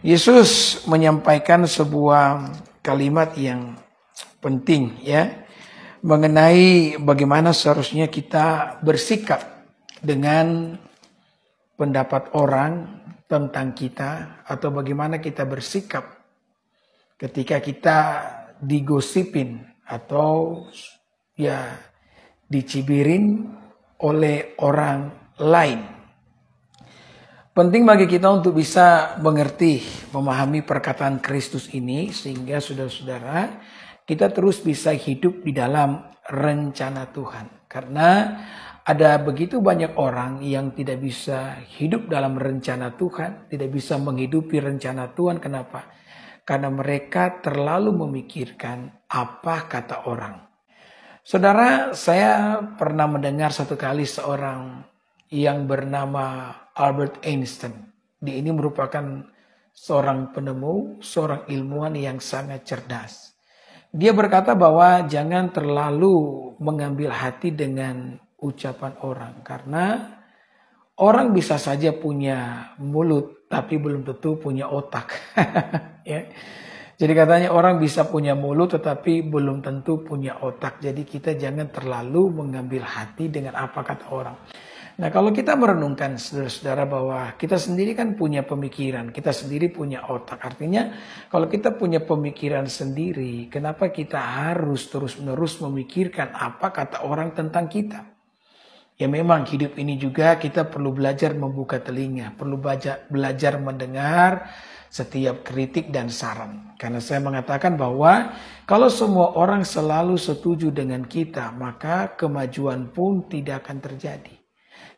Yesus menyampaikan sebuah kalimat yang penting ya, mengenai bagaimana seharusnya kita bersikap dengan pendapat orang tentang kita, atau bagaimana kita bersikap ketika kita digosipin atau ya dicibirin oleh orang lain. Penting bagi kita untuk bisa mengerti, memahami perkataan Kristus ini, sehingga saudara-saudara kita terus bisa hidup di dalam rencana Tuhan. Karena ada begitu banyak orang yang tidak bisa hidup dalam rencana Tuhan, tidak bisa menghidupi rencana Tuhan. Kenapa? Karena mereka terlalu memikirkan apa kata orang. Saudara, saya pernah mendengar satu kali seorang yang bernama Albert Einstein. Dia ini merupakan seorang penemu, seorang ilmuwan yang sangat cerdas. Dia berkata bahwa jangan terlalu mengambil hati dengan ucapan orang. Karena orang bisa saja punya mulut, tapi belum tentu punya otak. Ya. Jadi katanya orang bisa punya mulut, tetapi belum tentu punya otak. Jadi kita jangan terlalu mengambil hati dengan apa kata orang. Nah, kalau kita merenungkan saudara-saudara bahwa kita sendiri kan punya pemikiran, kita sendiri punya otak. Artinya kalau kita punya pemikiran sendiri, kenapa kita harus terus-menerus memikirkan apa kata orang tentang kita? Ya memang hidup ini juga kita perlu belajar membuka telinga, perlu belajar mendengar setiap kritik dan saran. Karena saya mengatakan bahwa kalau semua orang selalu setuju dengan kita, maka kemajuan pun tidak akan terjadi.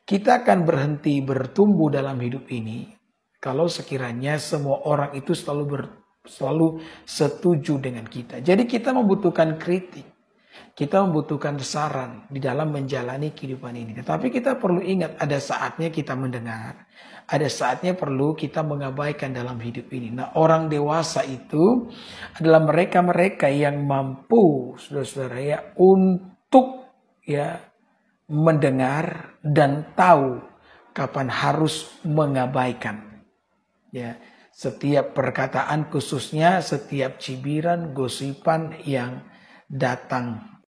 Kita akan berhenti bertumbuh dalam hidup ini kalau sekiranya semua orang itu selalu setuju dengan kita. Jadi kita membutuhkan kritik, kita membutuhkan saran di dalam menjalani kehidupan ini. Tetapi kita perlu ingat, ada saatnya kita mendengar, ada saatnya perlu kita mengabaikan dalam hidup ini. Nah, orang dewasa itu adalah mereka-mereka yang mampu, saudara-saudara ya, untuk ya mendengar dan tahu kapan harus mengabaikan. Ya, setiap perkataan, khususnya setiap cibiran, gosipan yang datang